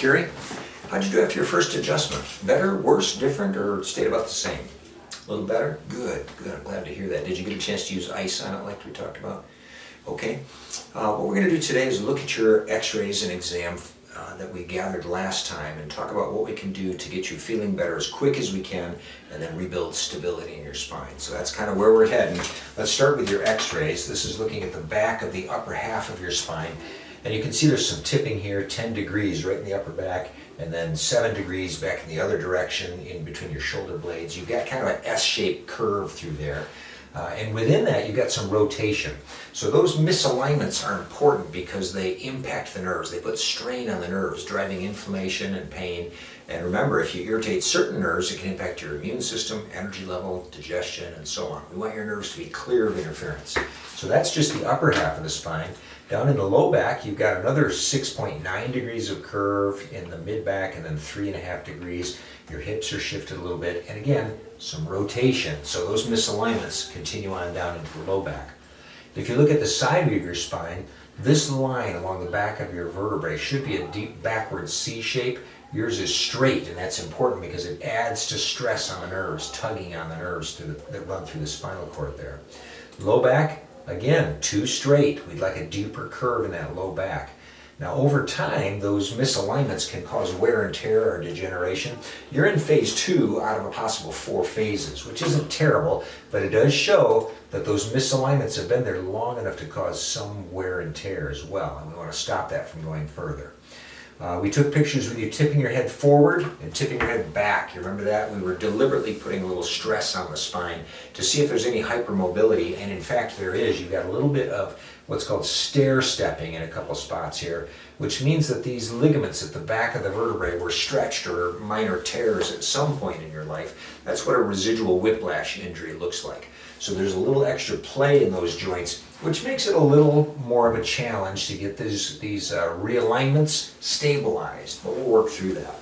Curie. How'd you do after your first adjustment? Better, worse, different, or stayed about the same? A little better? Good, good. I'm glad to hear that. Did you get a chance to use ice on it like we talked about? Okay. What we're going to do today is look at your x-rays and exam that we gathered last time and talk about what we can do to get you feeling better as quick as we can and then rebuild stability in your spine. So that's kind of where we're heading. Let's start with your x-rays. This is looking at the back of the upper half of your spine. And you can see there's some tipping here, 10 degrees right in the upper back, and then 7 degrees back in the other direction in between your shoulder blades. You've got kind of an S-shaped curve through there. And within that, you've got some rotation. So those misalignments are important because they impact the nerves. They put strain on the nerves, driving inflammation and pain. And remember, if you irritate certain nerves, it can impact your immune system, energy level, digestion, and so on. We want your nerves to be clear of interference. So that's just the upper half of the spine. Down in the low back, you've got another 6.9 degrees of curve in the mid-back and then 3.5 degrees. Your hips are shifted a little bit. And again, some rotation. So those misalignments continue on down into the low back. If you look at the side of your spine, this line along the back of your vertebrae should be a deep backward C shape. Yours is straight, and that's important because it adds to stress on the nerves, tugging on the nerves that run through the spinal cord there. Low back, again, too straight. We'd like a deeper curve in that low back. Now, over time, those misalignments can cause wear and tear or degeneration. You're in phase 2 out of a possible 4 phases, which isn't terrible, but it does show that those misalignments have been there long enough to cause some wear and tear as well, and we want to stop that from going further. We took pictures with you tipping your head forward and tipping your head back. You remember that? We were deliberately putting a little stress on the spine to see if there's any hypermobility, and in fact there is. You've got a little bit of what's called stair stepping in a couple spots here, which means that these ligaments at the back of the vertebrae were stretched or minor tears at some point in your life. That's what a residual whiplash injury looks like. So there's a little extra play in those joints, which makes it a little more of a challenge to get these realignments stabilized, but we'll work through that.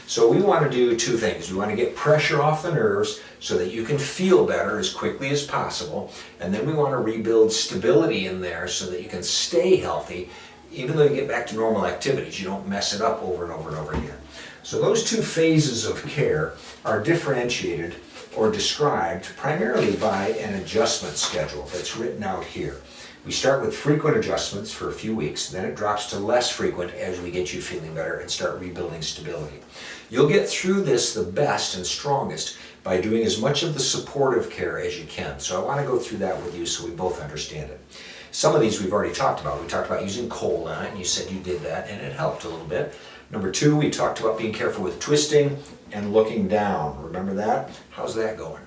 So we want to do 2 things. We want to get pressure off the nerves so that you can feel better as quickly as possible, and then we want to rebuild stability in there so that you can stay healthy even though you get back to normal activities. You don't mess it up over and over and over again. So those 2 phases of care are differentiated or described primarily by an adjustment schedule that's written out here. We start with frequent adjustments for a few weeks, then it drops to less frequent as we get you feeling better and start rebuilding stability. You'll get through this the best and strongest by doing as much of the supportive care as you can. So I want to go through that with you so we both understand it. Some of these we've already talked about. We talked about using cold on it, and you said you did that, and it helped a little bit. Number 2, we talked about being careful with twisting and looking down. Remember that? How's that going?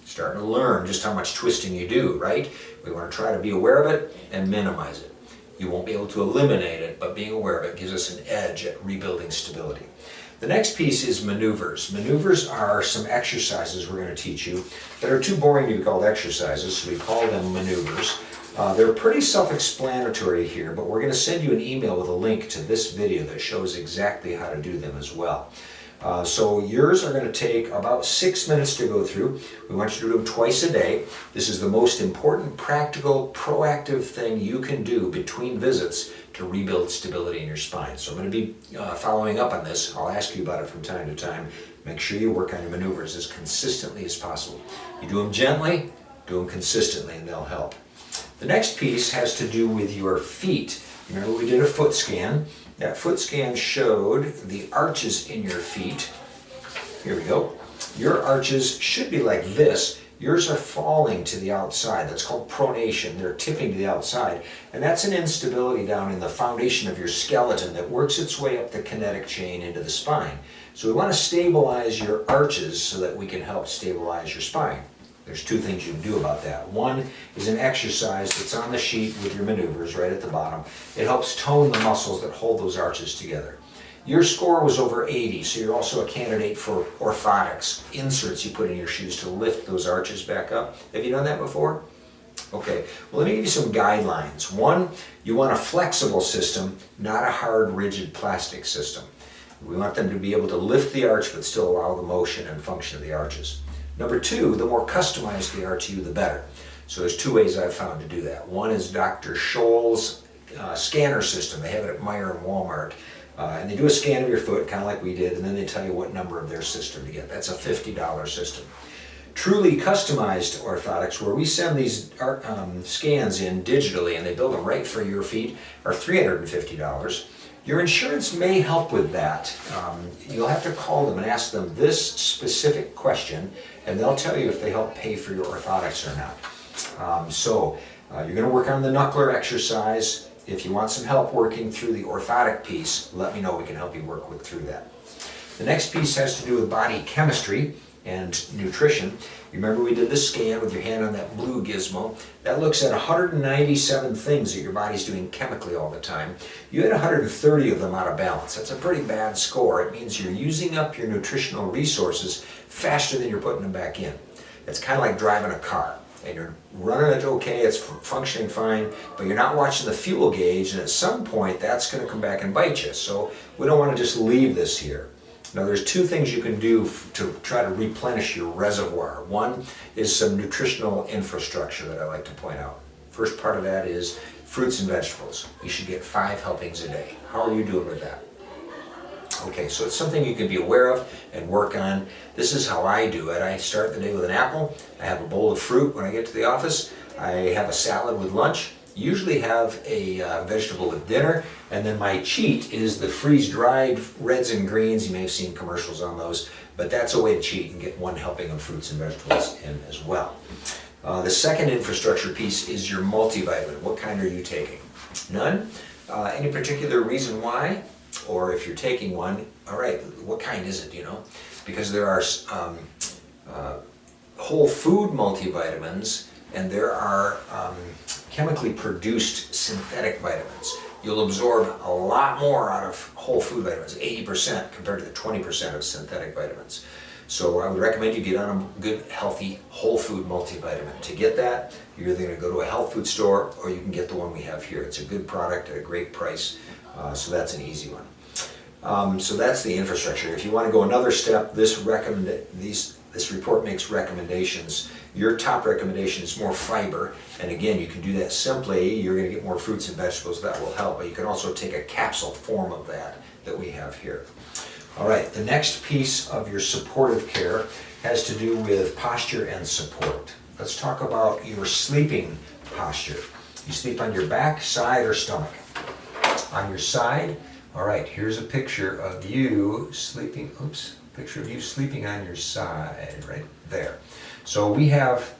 Starting to learn just how much twisting you do, right? We want to try to be aware of it and minimize it. You won't be able to eliminate it, but being aware of it gives us an edge at rebuilding stability. The next piece is maneuvers. Maneuvers are some exercises we're going to teach you that are too boring to be called exercises, so we call them maneuvers. They're pretty self-explanatory here, but we're going to send you an email with a link to this video that shows exactly how to do them as well. So yours are going to take about 6 minutes to go through. We want you to do them twice a day. This is the most important, practical, proactive thing you can do between visits to rebuild stability in your spine. So I'm going to be following up on this. I'll ask you about it from time to time. Make sure you work on your maneuvers as consistently as possible. You do them gently, do them consistently, and they'll help. The next piece has to do with your feet. Remember we did a foot scan. That foot scan showed the arches in your feet. Here we go. Your arches should be like this. Yours are falling to the outside. That's called pronation. They're tipping to the outside. And that's an instability down in the foundation of your skeleton that works its way up the kinetic chain into the spine. So we want to stabilize your arches so that we can help stabilize your spine. There's 2 things you can do about that. One is an exercise that's on the sheet with your maneuvers right at the bottom. It helps tone the muscles that hold those arches together. Your score was over 80, so you're also a candidate for orthotics, inserts you put in your shoes to lift those arches back up. Have you done that before? Okay, well let me give you some guidelines. 1, you want a flexible system, not a hard, rigid plastic system. We want them to be able to lift the arch but still allow the motion and function of the arches. Number 2, the more customized they are to you, the better. So there's 2 ways I've found to do that. One is Dr. Scholl's scanner system. They have it at Meijer and Walmart. And they do a scan of your foot, kind of like we did, and then they tell you what number of their system to get. That's a $50 system. Truly customized orthotics, where we send these scans in digitally and they build them right for your feet, are $350. Your insurance may help with that. You'll have to call them and ask them this specific question, and they'll tell you if they help pay for your orthotics or not. You're going to work on the knuckler exercise. If you want some help working through the orthotic piece, let me know. We can help you work through that. The next piece has to do with body chemistry and nutrition. You remember we did this scan with your hand on that blue gizmo. That looks at 197 things that your body's doing chemically all the time. You had 130 of them out of balance. That's a pretty bad score. It means you're using up your nutritional resources faster than you're putting them back in. It's kind of like driving a car. And you're running it okay, it's functioning fine, but you're not watching the fuel gauge, and at some point that's going to come back and bite you. So we don't want to just leave this here. Now there's two things you can do to try to replenish your reservoir. One is some nutritional infrastructure that I like to point out. First part of that is fruits and vegetables. You should get 5 helpings a day. How are you doing with that? Okay, so it's something you can be aware of and work on. This is how I do it. I start the day with an apple. I have a bowl of fruit when I get to the office. I have a salad with lunch. Usually have a vegetable with dinner. And then my cheat is the freeze-dried reds and greens. You may have seen commercials on those, but that's a way to cheat and get 1 helping of fruits and vegetables in as well. The second infrastructure piece is your multivitamin. What kind are you taking? None? Any particular reason why? Or if you're taking one, all right, what kind is it, you know? Because there are whole food multivitamins, and there are chemically produced synthetic vitamins. You'll absorb a lot more out of whole food vitamins, 80% compared to the 20% of synthetic vitamins. So I would recommend you get on a good, healthy, whole food multivitamin. To get that, you're either going to go to a health food store or you can get the one we have here. It's a good product at a great price, so that's an easy one. So that's the infrastructure. If you want to go another step, this report makes recommendations. Your top recommendation is more fiber, and again, you can do that simply. You're going to get more fruits and vegetables. That will help, but you can also take a capsule form of that we have here. All right, the next piece of your supportive care has to do with posture and support. Let's talk about your sleeping posture. You sleep on your back, side, or stomach? On your side. All right, here's a picture of you sleeping, picture of you sleeping on your side, right there. So we have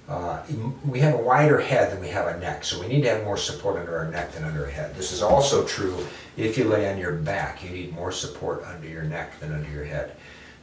a wider head than we have a neck, so we need to have more support under our neck than under our head. This is also true if you lay on your back. You need more support under your neck than under your head.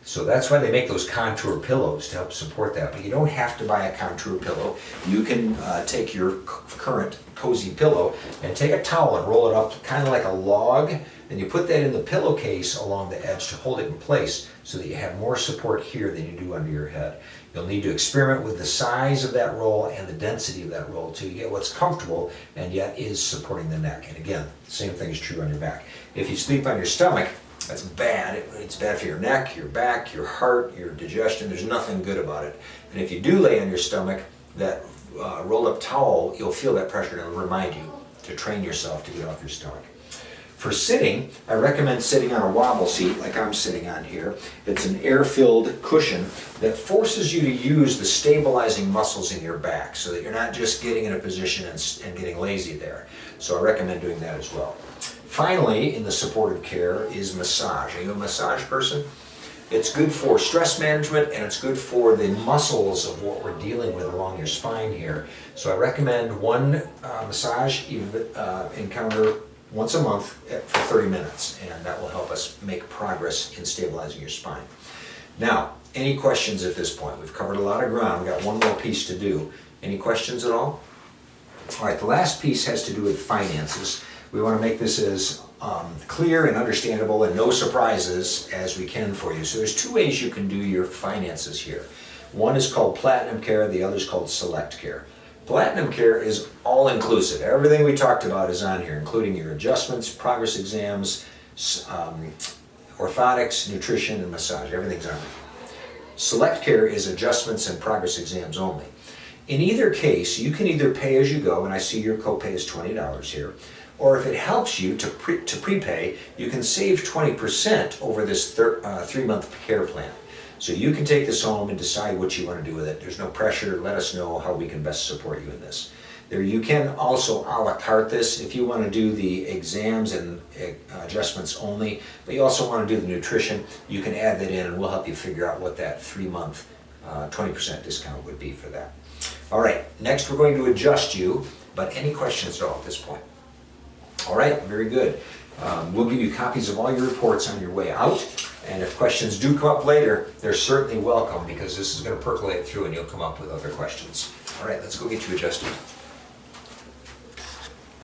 So that's why they make those contour pillows to help support that. But you don't have to buy a contour pillow. You can take your current cozy pillow and take a towel and roll it up kind of like a log. And you put that in the pillowcase along the edge to hold it in place so that you have more support here than you do under your head. You'll need to experiment with the size of that roll and the density of that roll till you get what's comfortable and yet is supporting the neck. And again, the same thing is true on your back. If you sleep on your stomach, that's bad. It's bad for your neck, your back, your heart, your digestion. There's nothing good about it. And if you do lay on your stomach, that rolled up towel, you'll feel that pressure and it'll remind you to train yourself to get off your stomach. For sitting, I recommend sitting on a wobble seat like I'm sitting on here. It's an air-filled cushion that forces you to use the stabilizing muscles in your back so that you're not just getting in a position and getting lazy there. So I recommend doing that as well. Finally, in the supportive care is massage. Are you a massage person? It's good for stress management and it's good for the muscles of what we're dealing with along your spine here. So I recommend one massage encounter once a month for 30 minutes, and that will help us make progress in stabilizing your spine. Now, any questions at this point? We've covered a lot of ground. We've got one more piece to do. Any questions at all? All right, the last piece has to do with finances. We want to make this as clear and understandable and no surprises as we can for you. So there's 2 ways you can do your finances here. One is called Platinum Care, the other is called Select Care. Platinum Care is all-inclusive. Everything we talked about is on here, including your adjustments, progress exams, orthotics, nutrition, and massage. Everything's on there. Select Care is adjustments and progress exams only. In either case, you can either pay as you go, and I see your copay is $20 here, or if it helps you to prepay, you can save 20% over this 3-month care plan. So you can take this home and decide what you want to do with it. There's no pressure. Let us know how we can best support you in this. There, you can also a la carte this if you want to do the exams and adjustments only, but you also want to do the nutrition. You can add that in, and we'll help you figure out what that 3-month 20% discount would be for that. All right, next we're going to adjust you, but any questions at all at this point? All right, very good. We'll give you copies of all your reports on your way out, and if questions do come up later, they're certainly welcome, because this is going to percolate through and you'll come up with other questions. All right, let's go get you adjusted.